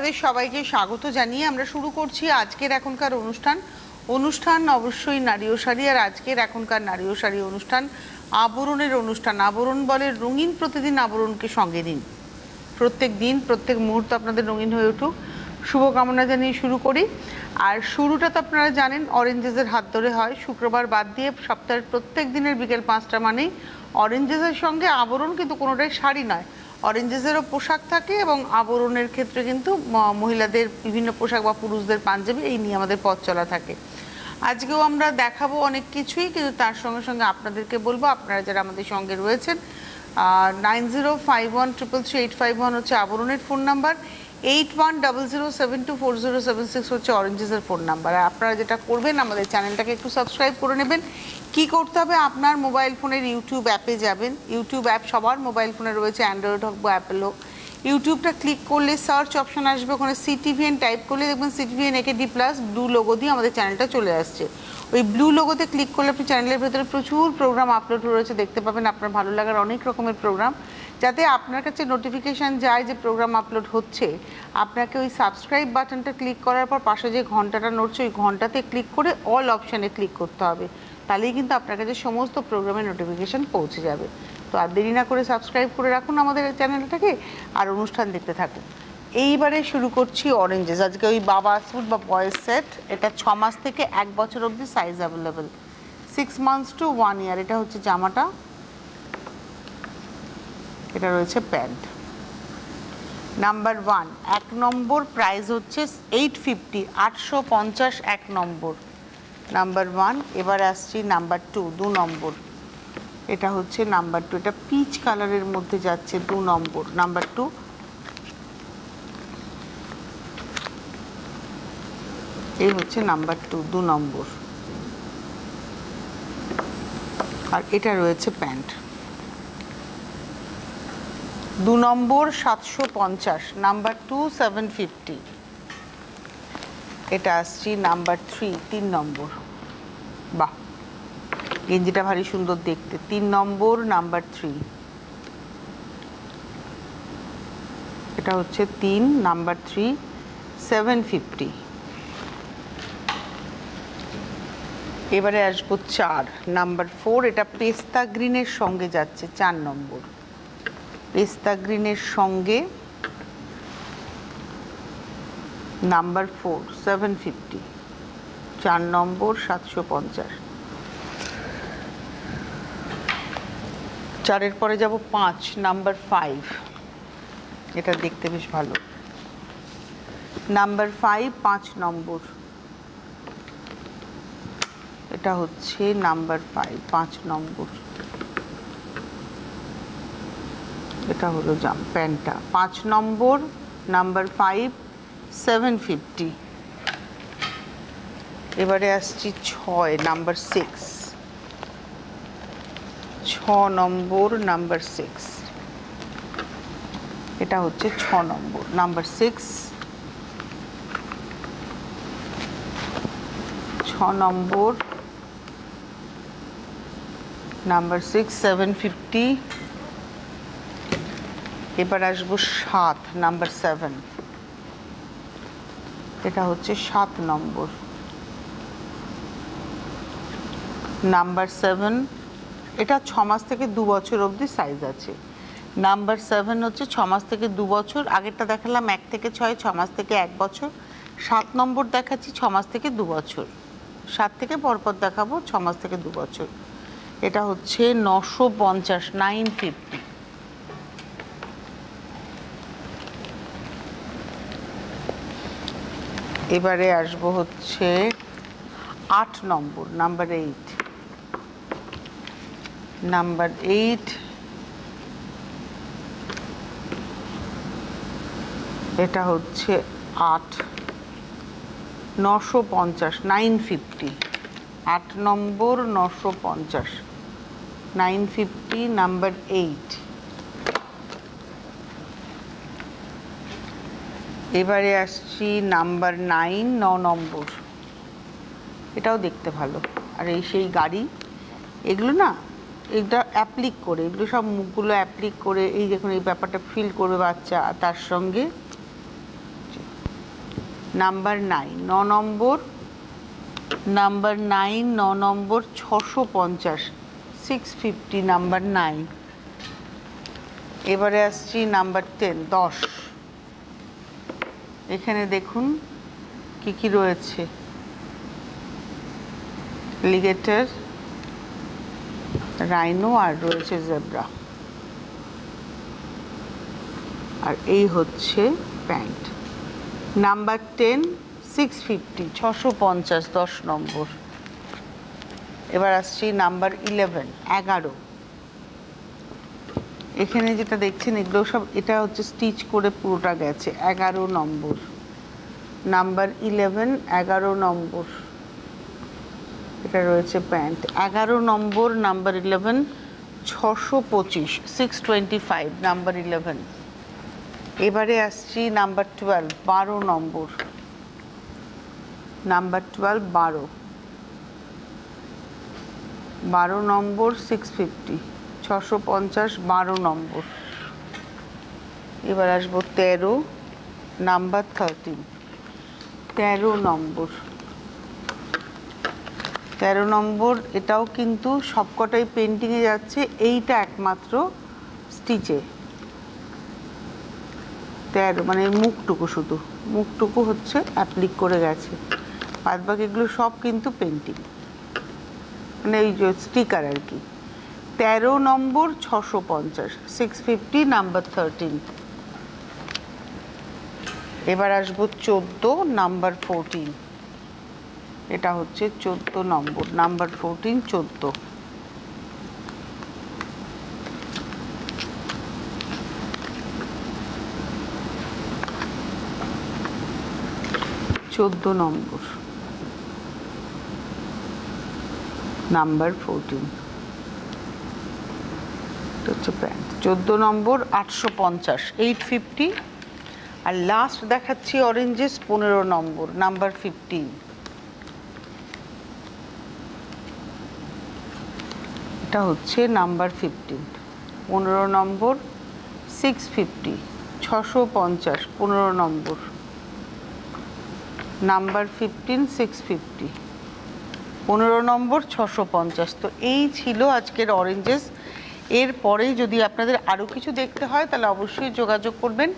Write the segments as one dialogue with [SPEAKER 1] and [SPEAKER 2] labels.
[SPEAKER 1] আপনাদের সবাইকে স্বাগত জানিয়ে আমরা শুরু করছি আজকের এখনকার অনুষ্ঠান অবশ্যই নারী ও শাড়ি। আর আজকের এখনকার নারী ও শাড়ি অনুষ্ঠান আবরণের অনুষ্ঠান। আবরণ বলে রঙিন, প্রতিদিন আবরণকে সঙ্গে নিন, প্রত্যেক দিন প্রত্যেক মুহূর্ত আপনাদের রঙিন হয়ে উঠুক, শুভকামনা জানিয়ে শুরু করি। আর শুরুটা তো আপনারা জানেন অরেঞ্জেসের হাত ধরে হয়, শুক্রবার বাদ দিয়ে সপ্তাহের প্রত্যেক দিনের বিকেল 5টা মানেই অরেঞ্জেসের সঙ্গে আবরণ, কিন্তু কোনোটাই শাড়ি নয়, অরেঞ্জেসেরও পোশাক থাকে এবং আবরণের ক্ষেত্রে কিন্তু মহিলাদের বিভিন্ন পোশাক বা পুরুষদের পাঞ্জাবি, এই নিয়ে আমাদের পথ চলা থাকে। আজকেও আমরা দেখাবো অনেক কিছুই, কিন্তু তার সঙ্গে সঙ্গে আপনাদেরকে বলবো আপনারা যারা আমাদের সঙ্গে রয়েছেন 9051333851 হচ্ছে আবরণের ফোন নাম্বার, 8100724076 হচ্ছে অরেঞ্জেসের ফোন নাম্বার। আর আপনারা যেটা করবেন আমাদের চ্যানেলটাকে একটু সাবস্ক্রাইব করে নেবেন। কি করতে হবে, আপনার মোবাইল ফোনের ইউটিউব অ্যাপে যাবেন। ইউটিউব অ্যাপ সবার মোবাইল ফোনে রয়েছে, অ্যান্ড্রয়েড হোক বা অ্যাপেল হোক। ইউটিউবটা ক্লিক করলে সার্চ অপশন আসবে, ওখানে সিটিভিএন টাইপ করলে দেখবেন CTVN AKD plus blue logo দিয়ে আমাদের চ্যানেলটা চলে আসছে। ওই ব্লু লোগোতে ক্লিক করলে আপনি চ্যানেলের ভেতরে প্রচুর প্রোগ্রাম আপলোড রয়েছে, দেখতে পাবেন আপনার ভালো লাগার অনেক রকমের প্রোগ্রাম। যাতে আপনার কাছে নোটিফিকেশান যায় যে প্রোগ্রাম আপলোড হচ্ছে, আপনাকে ওই সাবস্ক্রাইব বাটনটা ক্লিক করার পর পাশে যে ঘন্টাটা নড়ছে ওই ঘন্টাতে ক্লিক করে অল অপশানে ক্লিক করতে হবে, তাহলেই কিন্তু আপনার কাছে সমস্ত প্রোগ্রামের নোটিফিকেশান পৌঁছে যাবে। তো আর দেরি না করে সাবস্ক্রাইব করে রাখুন আমাদের চ্যানেলটাকে, আর অনুষ্ঠান দেখতে থাকুন। এইবারে শুরু করছি অরেঞ্জেস। আজকে ওই বাবা স্যুট বা বয়েজ সেট, এটা 6 মাস থেকে 1 বছর অবধি size available, 6 months to 1 year। এটা হচ্ছে জামাটা, এটা রয়েছে প্যান্ট। নাম্বার 1 1 নম্বর প্রাইস হচ্ছে 850, 850 1 নম্বর, নাম্বার 1। এবার আসছি নাম্বার 2, 2 নম্বর। এটা হচ্ছে নাম্বার 2, এটা পিচ কালারের মধ্যে যাচ্ছে, 2 নম্বর, নাম্বার 2। এই হচ্ছে নাম্বার 2, 2 নম্বর। আর এটা রয়েছে প্যান্ট। 2 নম্বর 750, নাম্বার 2 750। এটা আসছি নাম্বার 3, 3 নম্বর। বাহ, গেঞ্জিটা ভারী সুন্দর দেখতে, 3 নম্বর, নাম্বার 3। এটা হচ্ছে 3, নাম্বার 3, 750। এবারে আসবো 4, নাম্বার 4। এটা পেস্তা গ্রিনের সঙ্গে যাচ্ছে, 4 নম্বর, পেস্তা গ্রিনের সঙ্গে, নাম্বার 4, 750, 4 নম্বর, 750। 4-এর পরে যাব 5, নাম্বার 5। এটা দেখতে বেশ ভালো, নাম্বার 5, 5 নম্বর। এটা হচ্ছে নাম্বার 5, 5 নম্বর। এটা হলো প্যান্টটা, 5 নম্বর, নাম্বার 5, 750। এবারে আসছি 6, নাম্বার 6, 6 নম্বর, নাম্বার 6। এটা হচ্ছে 6 নম্বর, নাম্বার 6, 6 নম্বর, নাম্বার 6, 750। এবার আসবো 7, নাম্বার 7। এটা হচ্ছে 7 নম্বর, নাম্বার 7। এটা 6 মাস থেকে 2 বছর অবধি সাইজ আছে। নাম্বার 7 হচ্ছে 6 মাস থেকে 2 বছর। আগেরটা দেখালাম 1 থেকে 6, 6 মাস থেকে 1 বছর। 7 নম্বর দেখাচ্ছি 6 মাস থেকে 2 বছর। 7 থেকে পরপর দেখাবো 6 মাস থেকে 2 বছর। এটা হচ্ছে 950, 950। এবারে আসবো হচ্ছে 8 নম্বর, নাম্বার 8, নাম্বার 8। এটা হচ্ছে 8, 950, 950, 8 নম্বর, 950, 950, নাম্বার 8। এবারে আসছি নাম্বার 9, 9 নম্বর। এটাও দেখতে ভালো। আর এই সেই গাড়ি, এগুলো না, এটা অ্যাপ্লিক করে, এগুলো সব মুখগুলো অ্যাপ্লিক করে, এই দেখুন এই ব্যাপারটা ফিল করবে বাচ্চা। তার সঙ্গে নাম্বার 9 নম্বর, নাম্বার 9 নম্বর 650, 650 নাম্বার 9। এবারে আসছি নাম্বার 10, 10। এখানে দেখুন কি কি রয়েছে, লিগেটার, রাইনো, আর রয়েছে জেব্রা। আর এই হচ্ছে প্যান্ট। নাম্বার 10, 650, 650, 10 নম্বর। এবার আসছি নাম্বার 11, 11। এখানে যেটা দেখছেন এগুলো সব, এটা হচ্ছে স্টিচ করে পুরোটা গেছে, 11 নম্বর। নাম্বার 11, 11 নম্বর। এটা রয়েছে প্যান্ট, 11 নম্বর, নাম্বার 11, 625, 625 নাম্বার 11। এবারে আসছি নাম্বার 12, 12 নম্বর। নাম্বার 12, 12, 12 নম্বর, 650, 650, 12 নম্বর। এবার আসবো 13, নাম্বার 13, 13 নম্বর। 13 নম্বর, এটাও কিন্তু সবকটাই পেন্টিংয়ে যাচ্ছে, এইটা একমাত্র স্টিচে। 13 মানে মুখটুকু, শুধু মুখটুকু হচ্ছে অ্যাপ্লিক করে গেছে, বাদ বাকিগুলো সব কিন্তু পেন্টিং, মানে এই যে স্টিকার আর কি। 13 নম্বর, 650, 650 নাম্বার 13। এবার আসবো 14, নাম্বার 14। এটা হচ্ছে 14 নম্বর, নাম্বার 14, 14। 14 নম্বর, নাম্বার 14। হচ্ছে প্যান্ট 14 নম্বর, 850, 850। আর লাস্ট দেখাচ্ছি অরেঞ্জেস, 15 নম্বর, নাম্বার 15। এটা হচ্ছে নাম্বার 15, 15 নম্বর, 650, 650, 15 নম্বর, নাম্বার 15, 650, 15 নম্বর, 650। তো এই ছিল আজকের অরেঞ্জেস। এরপরেই যদি আপনাদের আরও কিছু দেখতে হয় তাহলে অবশ্যই যোগাযোগ করবেন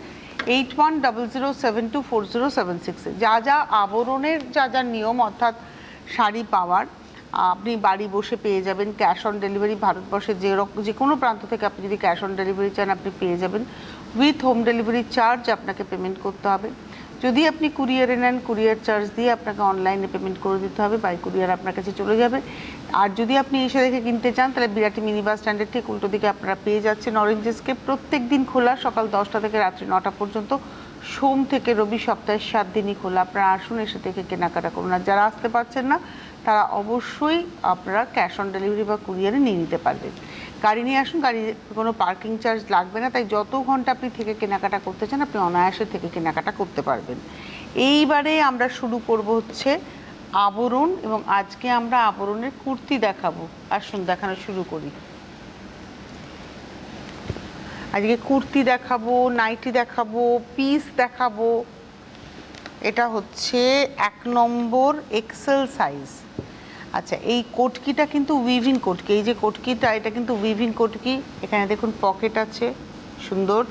[SPEAKER 1] 8100724076-এ। যা যা আবরণের যা যা নিয়ম, অর্থাৎ শাড়ি পাওয়ার আপনি বাড়ি বসে পেয়ে যাবেন, ক্যাশ অন ডেলিভারি, ভারতবর্ষের যে কোনো প্রান্ত থেকে আপনি যদি ক্যাশ অন ডেলিভারি চান আপনি পেয়ে যাবেন, উইথ হোম ডেলিভারি চার্জ আপনাকে পেমেন্ট করতে হবে। যদি আপনি কুরিয়ারে নেন, কুরিয়ার চার্জ দিয়ে আপনাকে অনলাইনে পেমেন্ট করে দিতে হবে, বাই কুরিয়ার আপনার কাছে চলে যাবে। আর যদি আপনি এসে দেখে কিনতে চান তাহলে বিরাটি মিনি বাস স্ট্যান্ডের ঠিক উল্টো দিকে আপনারা পেয়ে যাচ্ছেন অরেঞ্জেসকে। প্রত্যেক দিন খোলা, সকাল 10টা থেকে রাত্রি 9টা পর্যন্ত, সোম থেকে রবি, সপ্তাহে 7 দিনই খোলা। আপনারা আসুন, এসে থেকে কেনাকাটা করুন। আর যারা আসতে পারছেন না তারা অবশ্যই আপনারা ক্যাশ অন ডেলিভারি বা কুরিয়ারে নিয়ে নিতে পারবেন। গাড়ি নিয়ে আসুন, গাড়ির কোনো পার্কিং চার্জ লাগবে না, তাই যত ঘন্টা আপনি থেকে কেনাকাটা করতে চান আপনি অনায়াসে থেকে কেনাকাটা করতে পারবেন। এইবারে আমরা শুরু করব হচ্ছে আবরণ, এবং আজকে আমরা আবরণের কুর্তি দেখাবো। আসুন দেখানো শুরু করি। আজকে কুর্তি দেখাবো, নাইটি দেখাবো, পিস দেখাবো। এটা হচ্ছে 1 নম্বর এক্সেল সাইজ। আচ্ছা, এই কোটকিটা কিন্তু উইভিং কোটকি, এই যে কোটকিটা এটা কিন্তু উইভিং কোটকি। এখানে দেখুন পকেট আছে সুন্দর,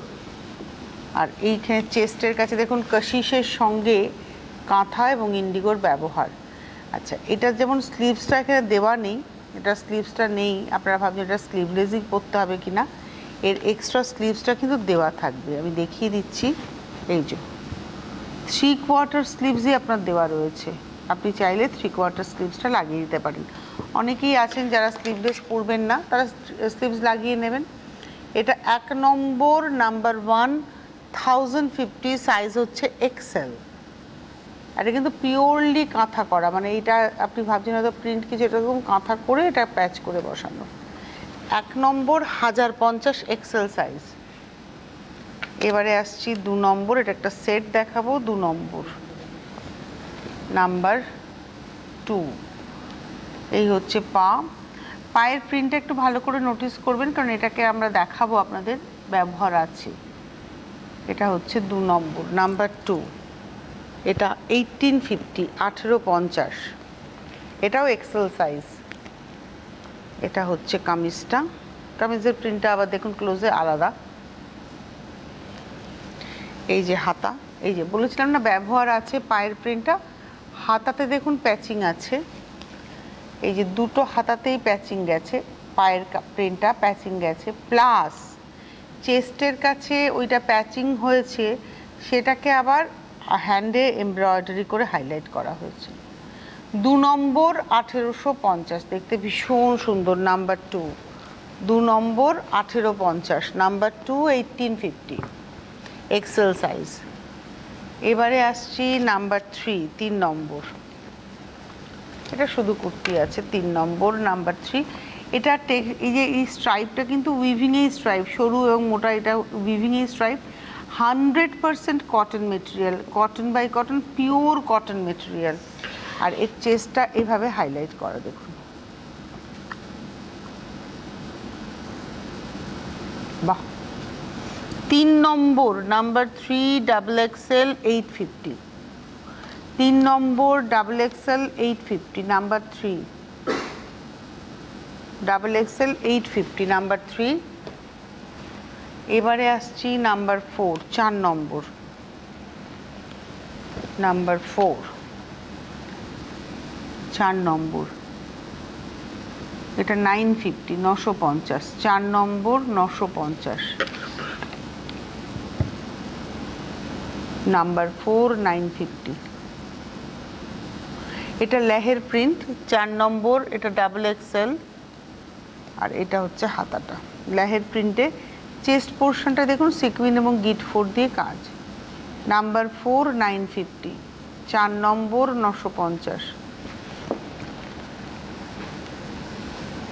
[SPEAKER 1] আর এইখানে চেস্টের কাছে দেখুন কাশিসের সঙ্গে কাঁথা এবং ইন্ডিগোর ব্যবহার। আচ্ছা, এটা যেমন স্লিভসটা এখানে দেওয়া নেই, এটা স্লিভসটা নেই, আপনারা ভাবছেন এটা স্লিভলেসই পরতে হবে কি না, এর এক্সট্রা স্লিভসটা কিন্তু দেওয়া থাকবে। আমি দেখিয়ে দিচ্ছি, এই যে 3/4 স্লিভসই আপনার দেওয়া রয়েছে, আপনি চাইলে 3/4 স্লিভসটা লাগিয়ে দিতে পারেন। অনেকেই আছেন যারা স্লিভলেস পরবেন না, তারা স্লিভস লাগিয়ে নেবেন। এটা 1 নম্বর, নাম্বার 1, 1050, সাইজ হচ্ছে এক্সেল। এটা কিন্তু পিওরলি কাঁথা করা, মানে এটা আপনি ভাবছেন হয়তো প্রিন্ট কিছু, এরকম কাঁথা করে এটা প্যাচ করে বসানো। 1 নম্বর, 1050, এক্সেল সাইজ। এবারে আসছি 2 নম্বর, এটা একটা সেট দেখাবো। 2 নম্বর, নাম্বার 2। এই হচ্ছে পায়ের প্রিন্টটা একটু ভালো করে নোটিস করবেন, কারণ এটাকে আমরা দেখাবো, আপনাদের ব্যবহার আছে। এটা হচ্ছে 2 নম্বর, নাম্বার 2। এটা 1850, 1850, এটাও এক্সেল সাইজ। এটা হচ্ছে কামিজটা, কামিজের প্রিন্টটা আবার দেখুন ক্লোজে আলাদা। এই যে হাতা, এই যে বলেছিলাম না ব্যবহার আছে পায়ের প্রিন্টটা, হাতাতে দেখুন প্যাচিং আছে, এই যে দুটো হাতাতেই প্যাচিং গেছে, পায়ের প্রিন্টটা প্যাচিং গেছে, প্লাস চেস্টের কাছে ওইটা প্যাচিং হয়েছে, সেটাকে আবার হ্যান্ডে এমব্রয়ডারি করে হাইলাইট করা হয়েছে। 2 নম্বর 1850, দেখতে ভীষণ সুন্দর। নাম্বার 2, 2 নম্বর 1850, নাম্বার 2 1850, এক্সেল সাইজ। এবারে আসছি নাম্বার 3, 3 নম্বর। এটা শুধু কুর্তি আছে, 3 নম্বর, নাম্বার 3। এটা এই যে এই স্ট্রাইপটা কিন্তু উইভিংয়েই স্ট্রাইপ, সরু এবং মোটা, এটা উইভিংয়েই stripe. 100% cotton material, cotton by cotton, pure cotton material. আর এর চেস্টটা এভাবে হাইলাইট করা দেখুন, বাহ। 3 নম্বর, নাম্বার 3 ডাবল এক্সেল 850, 3 নম্বর double XL 850, number 3 double XL 850, number 3। এবারে আসছি নাম্বার 4, 4 নম্বর, নাম্বার 4, 4 নম্বর। এটা 950, 950, 4 নম্বর 950, নাম্বার 4 950। এটা লেহের প্রিন্ট, 4 নম্বর, এটা ডাবল এক্সেল, আর এটা হচ্ছে হাতাটা লেহের প্রিন্টে। চেস্ট পোর্শনটা দেখুন সিকুইন এবং গিট 4 দিয়ে কাজ। নাম্বার 4 950, 4 নম্বর 950।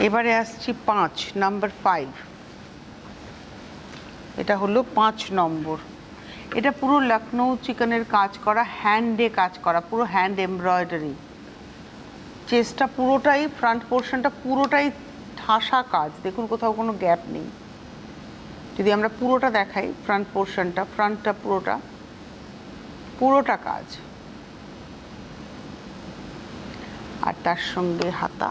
[SPEAKER 1] এবারে আসছি 5, নাম্বার 5। এটা হলো 5 নম্বর। এটা পুরো লখনৌ চিকেনের কাজ করা, হ্যান্ডে কাজ করা, পুরো হ্যান্ড এমব্রয়ডারি। চেস্টটা পুরোটাই, ফ্রন্ট পোর্শনটা পুরোটাই ঠাসা কাজ, দেখুন কোথাও কোনো গ্যাপ নেই। যদি আমরা পুরোটা দেখাই, ফ্রন্ট পোর্শনটা, ফ্রন্টটা পুরোটা কাজ, আর তার সঙ্গে হাতা।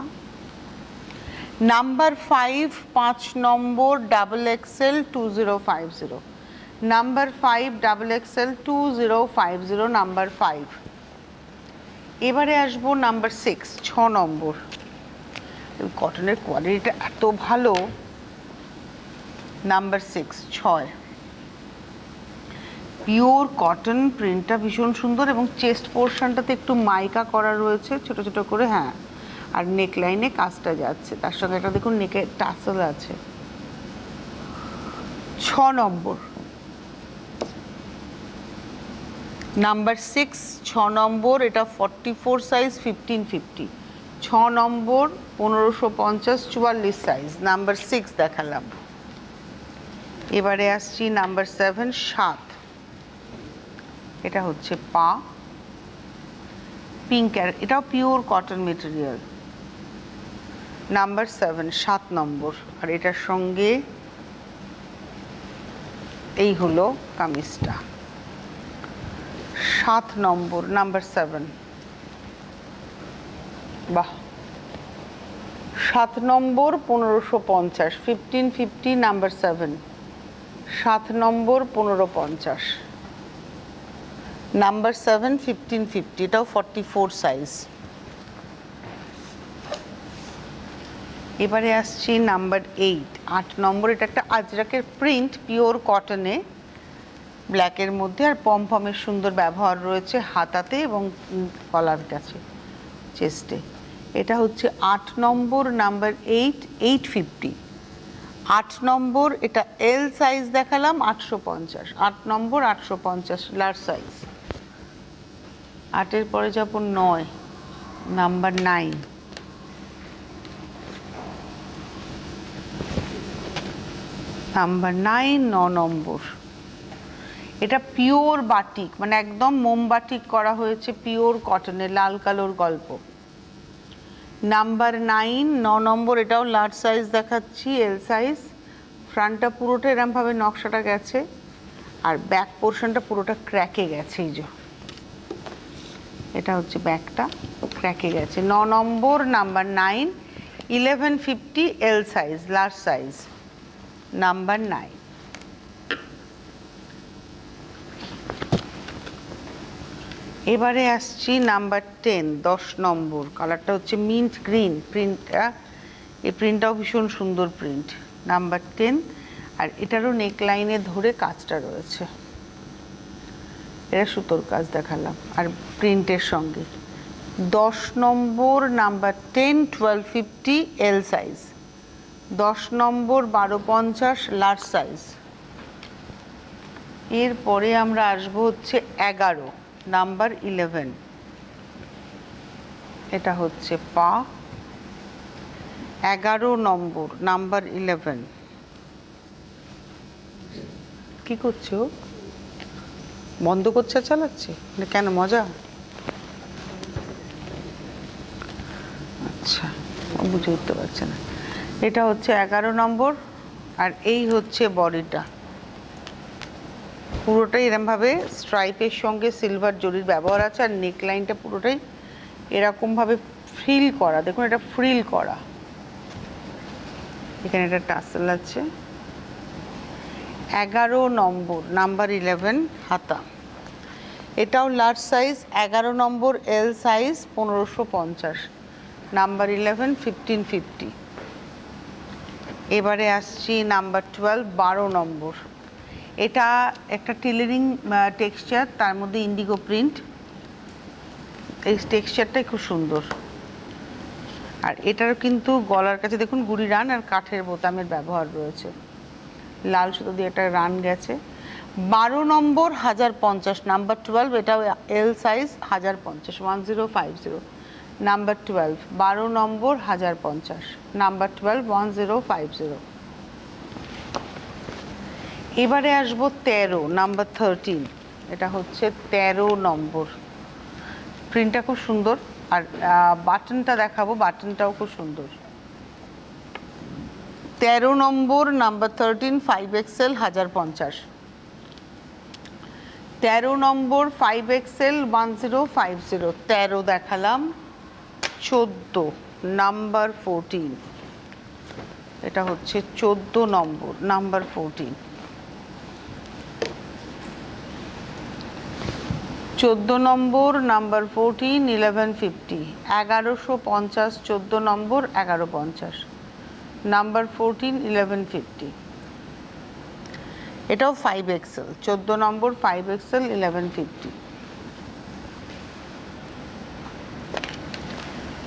[SPEAKER 1] নাম্বার 5, 5 নম্বর double XL 2050, number 5 double XL 2050, number 5। এবারে আসবো নাম্বার 6, 6 নম্বর। কটনের কোয়ালিটিটা এত ভালো। নাম্বার 6, 6, পিওর কটন, প্রিন্টটা ভীষণ সুন্দর এবং চেস্ট পোর্শনটাতে একটু মাইকা করা রয়েছে ছোট ছোট করে, হ্যাঁ, আর নেক লাইনে কাজটা যাচ্ছে, তার সঙ্গে একটা দেখুন নেকে টাসেল আছে। 6 নম্বর, নাম্বার 6, 6 নম্বর। এটা 44 সাইজ, 1550, 6 নম্বর 1550, 44 সাইজ, নাম্বার 6 দেখালাম। এবারে আসছি নাম্বার 7, 7। এটা হচ্ছে পা, পিঙ্ক, এটাও পিওর কটন মেটেরিয়াল, নাম্বার 7, 7 নম্বর। আর এটার সঙ্গে এই হলো কামিজটা, 7 নম্বর, নাম্বার 7। বাহ, 7 নম্বর 1550, 1550, নাম্বার 7, 7 নম্বর 1550, নাম্বার 7, 1550। এটাও 44 সাইজ। এবারে আসছি নাম্বার 8, 8 নম্বর। এটা একটা আজরাকের প্রিন্ট, পিওর কটনে, ব্ল্যাকের মধ্যে, আর পমপমের সুন্দর ব্যবহার রয়েছে হাতাতে এবং কলার কাছে, চেস্টে। এটা হচ্ছে 8 নম্বর, নাম্বার 8, 850, 8 নম্বর। এটা এল সাইজ দেখালাম, 850, 8 নম্বর 850, লার্জ সাইজ। 8-এর পরে যাব 9, নাম্বার 9, নাম্বার 9, 9 নম্বর। এটা পিওর বাটিক, মানে একদম মোমবাটিক করা হয়েছে, পিওর কটনে, লাল কালোর গল্প। নাম্বার 9, 9 নম্বর। এটাও লার্জ সাইজ দেখাচ্ছি, এল সাইজ। ফ্রন্টটা পুরোটা এরমভাবে নকশাটা গেছে, আর ব্যাক পোর্শনটা পুরোটা ক্র্যাকে গেছে, এই যে এটা হচ্ছে ব্যাকটা, ক্র্যাকে গেছে। 9 নম্বর number 9, 1150 L size, large size, number 9। এবারে আসছি নাম্বার 10, 10 নম্বর। কালারটা হচ্ছে মিন্ট গ্রিন, প্রিন্টটা, এই প্রিন্টটাও ভীষণ সুন্দর প্রিন্ট, নাম্বার 10। আর এটারও নেকলাইনে ধরে কাজটা রয়েছে, এটা সুতোর কাজ দেখালাম আর প্রিন্টের সঙ্গে। 10 নম্বর নাম্বার 10, 1250 এল সাইজ, 10 নম্বর 1250 লার্জ সাইজ। এরপরে আমরা আসবো হচ্ছে 11 নাম্বার 11, এটা হচ্ছে পা। 11 নম্বর নাম্বার 11। কি করছো? বন্ধ করছে, চালাচ্ছে কেন? মজা? আচ্ছা, বুঝে উঠতে পারছে না। এটা হচ্ছে 11 নম্বর, আর এই হচ্ছে বডিটা। পুরোটাই এরমভাবে স্ট্রাইপের সঙ্গে সিলভার জরির ব্যবহার আছে, আর নেকলাইনটা পুরোটাই এরকমভাবে ফ্রিল করা। দেখুন, এটা ফ্রিল করা, এখানে একটা টাসেল আছে। 11 নম্বর নাম্বার 11 হাতা, এটাও লার্জ সাইজ। 11 নম্বর এল সাইজ, 1550, নাম্বার 11, 1550। এবারে আসছি নাম্বার 12, 12 নম্বর। এটা একটা টেলারিং টেক্সচার, তার মধ্যে ইন্ডিগো প্রিন্ট। এই টেক্সচারটাই খুব সুন্দর। আর এটারও কিন্তু গলার কাছে দেখুন গুড়ি রান আর কাঠের বোতামের ব্যবহার রয়েছে, লাল সুতো দিয়ে একটা রান গেছে। 12 নম্বর 1050, নাম্বার 12, এটাও এল সাইজ, 1050, 1050, নাম্বার 12, 12 নম্বর 1050, নাম্বার 12, 1050। এবারে আসবো 13 নাম্বার 13, এটা হচ্ছে 13 নম্বর। প্রিন্টটা খুব সুন্দর, আর বাটনটা দেখাবো, বাটনটাও খুব সুন্দর। 13 নম্বর নাম্বার 13, 5XL, 1050। 13 নম্বর 5XL, 1050। 13 দেখালাম। 14 নাম্বার 14, এটা হচ্ছে 14 নম্বর নাম্বার 14। 14 নম্বর নাম্বার 14, 1150, 1150, 14 নম্বর 1150, নাম্বার 14, 1150। এটাও 5XL, 14 নম্বর 5XL, 1150।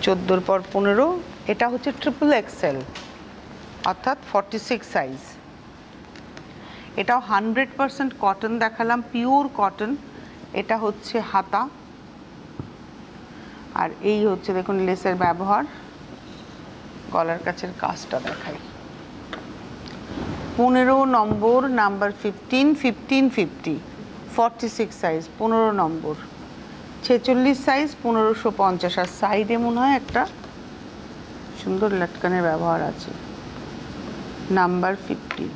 [SPEAKER 1] 14 পর 15, এটা হচ্ছে ট্রিপল XL, অর্থাৎ 46 সাইজ। এটাও 100% কটন দেখালাম, পিওর কটন। এটা হচ্ছে হাতা, আর এই হচ্ছে দেখুন লেসের ব্যবহার। গলার কাছের কাজটা দেখাই। 15 নম্বর নাম্বার 15, 1550, 46 সাইজ, 15 নম্বর। 46 সাইজ, 1550। আর সাইডে মনে হয় একটা সুন্দর লটকানের ব্যবহার আছে, নাম্বার 15,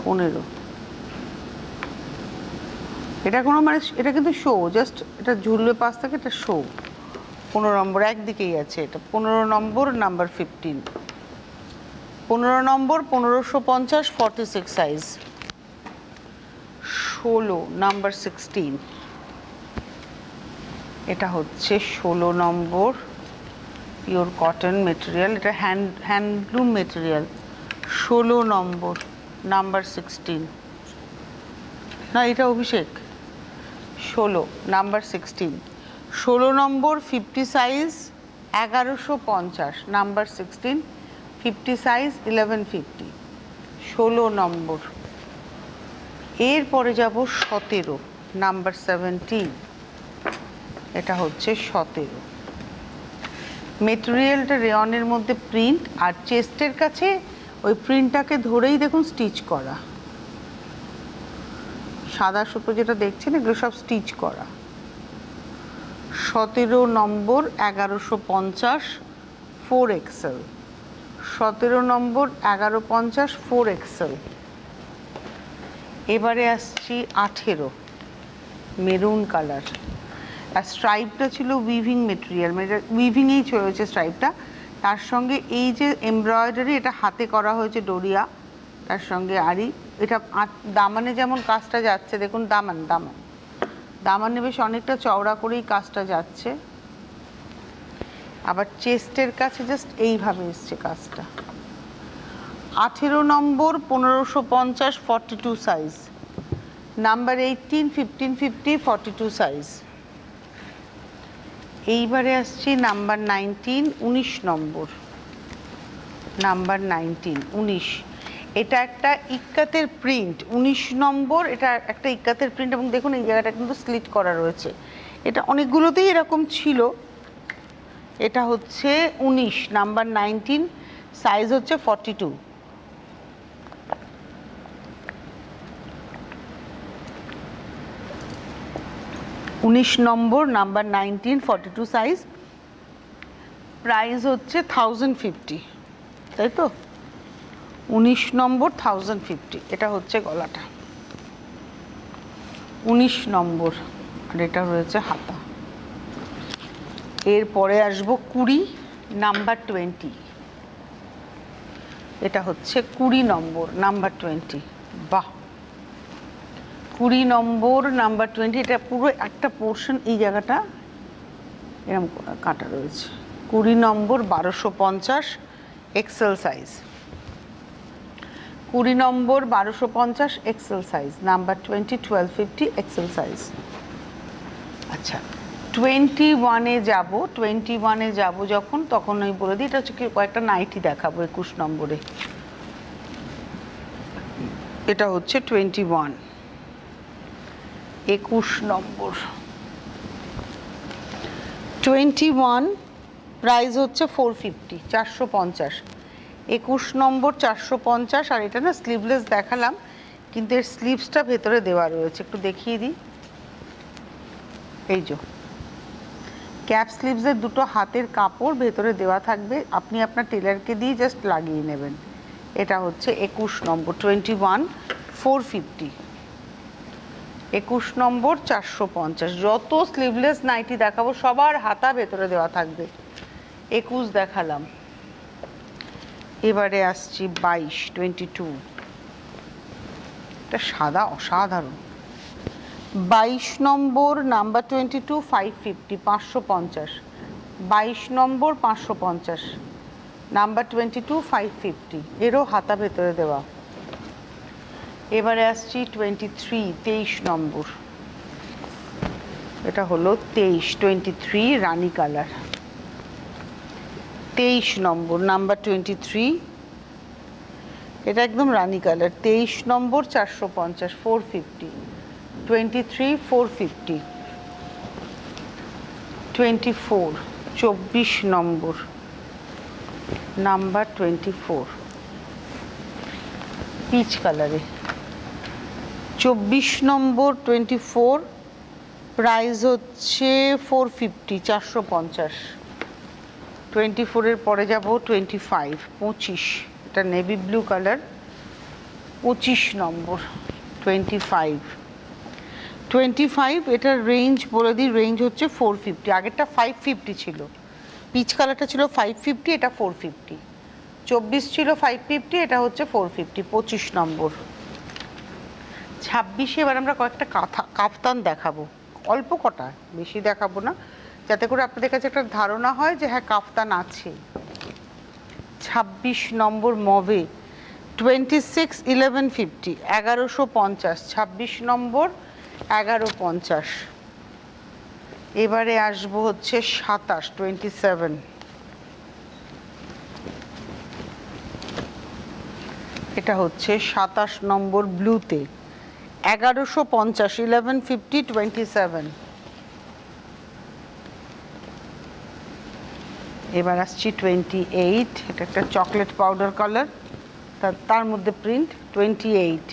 [SPEAKER 1] 15। এটা কোনো মানে, এটা কিন্তু শো, জাস্ট এটা ঝুলবে পাশ থেকে, এটা শো। 15 নম্বর একদিকেই আছে, এটা 15 নম্বর নাম্বার 15। 15 নম্বর 1550, 46 সাইজ। 16 নাম্বার 16, এটা হচ্ছে 16 নম্বর, পিওর কটন মেটেরিয়াল, এটা হ্যান্ডলুম মেটেরিয়াল। 16 নম্বর নাম্বার 16, না এটা অভিষেক। 16 নাম্বার 16, 16 নম্বর 50 সাইজ, 1150, নাম্বার 16, 50 সাইজ, 1150, 16 নম্বর। এরপরে যাব 17 নাম্বার 17, এটা হচ্ছে 17। মেটেরিয়ালটা রেয়নের মধ্যে প্রিন্ট, আর চেস্টের কাছে ওই প্রিন্টটাকে ধরেই দেখুন স্টিচ করা। সাদা সুতো যেটা দেখছেন এগুলো সব স্টিচ করা। 17 নম্বর 1150, 4XL। 17 নম্বর 1150, 4XL। এবারে আসছি 18 মেরুন কালার। আর স্ট্রাইপটা ছিল উইভিং মেটেরিয়াল, মানে এটা উইভিংয়েই রয়েছে স্ট্রাইপটা। তার সঙ্গে এই যে এমব্রয়ডারি, এটা হাতে করা হয়েছে ডোরিয়া, তার সঙ্গে আরি। এটা দামানে যেমন কাজটা যাচ্ছে, দেখুন দামানে বেশ অনেকটা চওড়া করেই কাজটা যাচ্ছে। আবার চেস্টের কাছে জাস্ট এইভাবে এসছে কাজটা। 18 নম্বর 1550 42 সাইজ, নাম্বার 18 1550 42 সাইজ। এইবারে আসছি নাম্বার 19 19 নম্বর, নাম্বার 19 19। এটা একটা ইক্কাতের প্রিন্ট, 19 নম্বর। এটা একটা ইক্কাতের প্রিন্ট এবং দেখুন এই জায়গাটা কিন্তু স্লিট করা রয়েছে। এটা অনেকগুলোতেই এরকম ছিল। এটা হচ্ছে 19 নাম্বার 19, সাইজ হচ্ছে 42। উনিশ নম্বর, নাম্বার 19, 42 সাইজ। প্রাইস হচ্ছে 1050, তাই তো? 19 নম্বর 1050। এটা হচ্ছে গলাটা 19 নম্বর, আর এটা রয়েছে হাতা। এরপরে আসবো 20 নাম্বার 20। এটা হচ্ছে 20 নম্বর নাম্বার 20। বাহ, 20 নম্বর নাম্বার 20। এটা পুরো একটা পোর্শন, এই জায়গাটা এরকম কাটা রয়েছে। 20 নম্বর 1250 এক্সেল সাইজ। 20 নম্বর 1250 XL size, number 20 1250 XL size. আচ্ছা, 21-এ যাব। 21-এ যাব যখন, তখন আমি বলে দিই। এটা হচ্ছে কয়েকটা নাইটি দেখাবো 21 নম্বরে। এটা হচ্ছে 21 21 নম্বর। 21 প্রাইস হচ্ছে 450 450। 21 নম্বর 450। আর এটা না স্লিভলেস দেখালাম, কিন্তু এর স্লিভসটা ভেতরে দেওয়া রয়েছে, একটু দেখিয়ে দিই। এই যে ক্যাপ স্লিভসের দুটো হাতের কাপড় ভেতরে দেওয়া থাকবে, আপনি আপনার টেলারকে দিয়ে জাস্ট লাগিয়ে নেবেন। এটা হচ্ছে 21 নম্বর 21 450। 21 নম্বর 450। যত স্লিভলেস নাইটি দেখাবো সবার হাতা ভেতরে দেওয়া থাকবে। 21 দেখালাম, এবারে আসছি 22 22। এটা সাদা অসাধারণ। 22 নম্বর নাম্বার 22 550 550। 22 নম্বর 550, নাম্বার 22 550। এরও হাতা ভেতরে দেওয়া। এবারে আসছি 23 23 নম্বর। এটা হলো 23 রানী কালার। 23 নম্বর নাম্বার 23। এটা একদম রানী কালার। 23 নম্বর 450 450। 23 450। 24 24 নম্বর, নাম্বার 24 পিচ কালারে। 24 নম্বর 24, প্রাইস হচ্ছে 450 450। 24-এর পরে যাব 25 25। এটা নেভি ব্লু কালার। 25 নম্বর 25 25। এটার রেঞ্জ বলে দিই, রেঞ্জ হচ্ছে 450। আগেরটা 550 ছিল, পিচ কালারটা ছিল 550, এটা 450। 24 ছিল 550, এটা হচ্ছে 450। 25 নম্বর। 26-এ এবার আমরা কয়েকটা কাফতান দেখাবো, অল্প কটা, বেশি দেখাবো না, যাতে করে আপনাদের কাছে একটা ধারণা হয় যে হ্যাঁ কাফতান আছে। 26 নম্বর মবে 26 1150 1150। 26 নম্বর 1150। এবারে আসবো হচ্ছে 27 27। এটা হচ্ছে 27 নম্বর ব্লুতে 1150 1150 27। এবার আসছি 28। এটা একটা চকলেট পাউডার কালার, তার মধ্যে প্রিন্ট। 28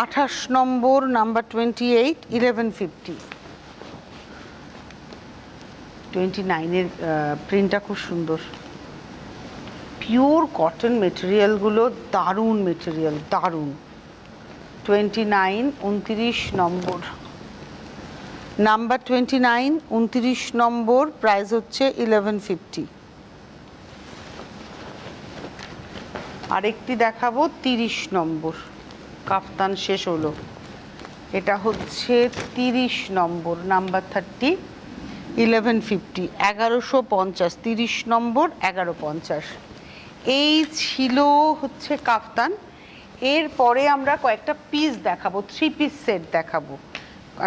[SPEAKER 1] 28 নম্বর নাম্বার 28 1150। 29-এর প্রিন্টটা খুব সুন্দর, পিওর কটন মেটেরিয়ালগুলো, দারুণ মেটেরিয়াল, দারুণ। 29 29 নম্বর নাম্বার 29 29 নম্বর, প্রাইস হচ্ছে 1150। আরেকটি দেখাবো 30 নম্বর, কাফতান শেষ হলো। এটা হচ্ছে 30 নম্বর, নাম্বার 30 1150, 1150, 30 নম্বর 1150। এই ছিল হচ্ছে কাফতান। এরপরে আমরা কয়েকটা পিস দেখাবো, 3 পিস সেট দেখাবো।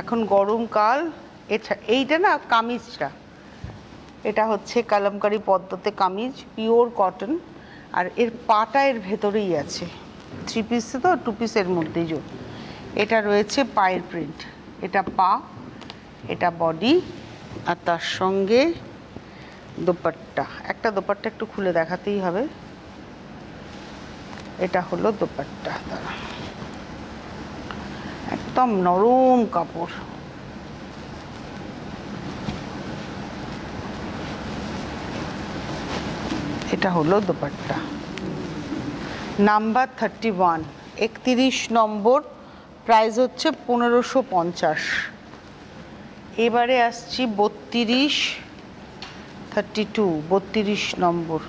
[SPEAKER 1] এখন গরমকাল। এইটা না কামিজটা, এটা হচ্ছে কালামকারী পদ্মতে কামিজ, পিওর কটন, আর এর পাটা এর ভেতরেই আছে। 3 পিস তো 2 পিসের মধ্যেই জোর। এটা রয়েছে পায়ের প্রিন্ট, এটা পা, এটা বডি, আর তার সঙ্গে দোপাট্টা। একটা দোপাট্টা একটু খুলে দেখাতেই হবে। এটা হলো দোপাট্টা, একদম নরম কাপড়। এটা হলো দোপাট্টা। নাম্বার 31 31 নম্বর, প্রাইস হচ্ছে 1550। এবারে আসছি 32 32 32 নম্বর।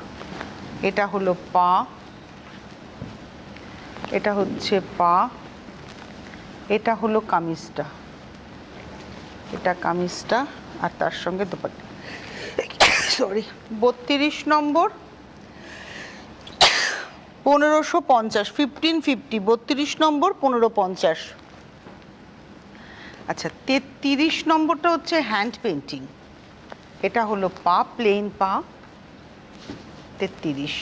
[SPEAKER 1] এটা হলো পা, এটা হচ্ছে পা, এটা হলো কামিজটা, এটা কামিজটা, আর তার সঙ্গে দোপাট্টা। সরি, 32 নম্বর 1550, 1550, 32 নম্বর 1550। আচ্ছা, 33 নম্বরটা হচ্ছে হ্যান্ড পেন্টিং। এটা হলো পা, প্লেন পা, 33,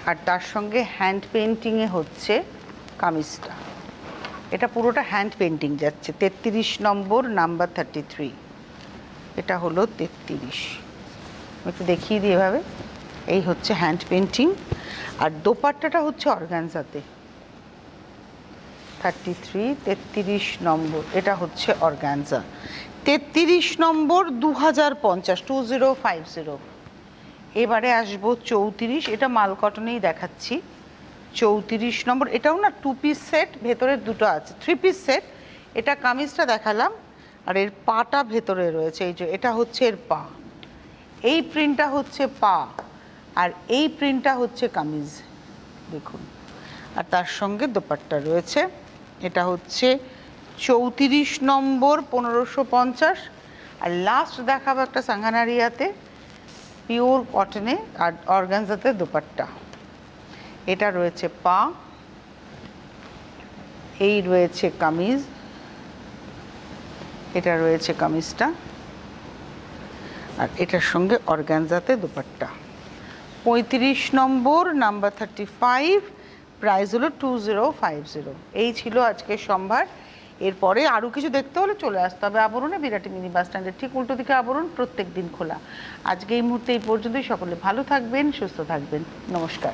[SPEAKER 1] আর তার সঙ্গে হ্যান্ড পেন্টিংয়ে হচ্ছে কামিজটা। এটা পুরোটা হ্যান্ড পেন্টিং যাচ্ছে। 33 নম্বর, নাম্বার 33। এটা হলো 33। একটু দেখিয়ে দিই এভাবে। এই হচ্ছে হ্যান্ড পেন্টিং, আর দোপাট্টাটা হচ্ছে অর্গানজাতে। 33 নম্বর, এটা হচ্ছে অর্গানজা। 33 নম্বর 2050, 2050। এবারে আসবো 34, এটা মাল কটনেই দেখাচ্ছি। 34 নম্বর, এটাও না 2 পিস সেট, ভেতরের দুটো আছে। 3 পিস সেট। এটা কামিজটা দেখালাম, আর এর পাটা ভেতরে রয়েছে। এই যে এটা হচ্ছে এর পা, এই প্রিন্টটা হচ্ছে পা, আর এই প্রিন্টটা হচ্ছে কামিজ, দেখুন। আর তার সঙ্গে দোপাট্টা রয়েছে। এটা হচ্ছে 34 নম্বর, 1550। আর লাস্ট দেখাবো একটা সাঙ্গানারিয়াতে, পিওর কটনে আর অর্গানজাতে দোপাট্টা। এটা রয়েছে পা, এই রয়েছে কামিজ, এটা রয়েছে কামিজটা, আর এটার সঙ্গে অর্গানজাতে দোপাট্টা। 35 নম্বর, নাম্বার 35, প্রাইস হলো 2050। এই ছিল আজকের সম্ভার। এরপরে আরও কিছু দেখতে হলে চলে আসতে হবে আবরণে, বিরাটি মিনি বাস স্ট্যান্ডের ঠিক উল্টো দিকে আবরণ, প্রত্যেক দিন খোলা। আজকে এই মুহূর্তে এই পর্যন্তই। সকলে ভালো থাকবেন, সুস্থ থাকবেন, নমস্কার।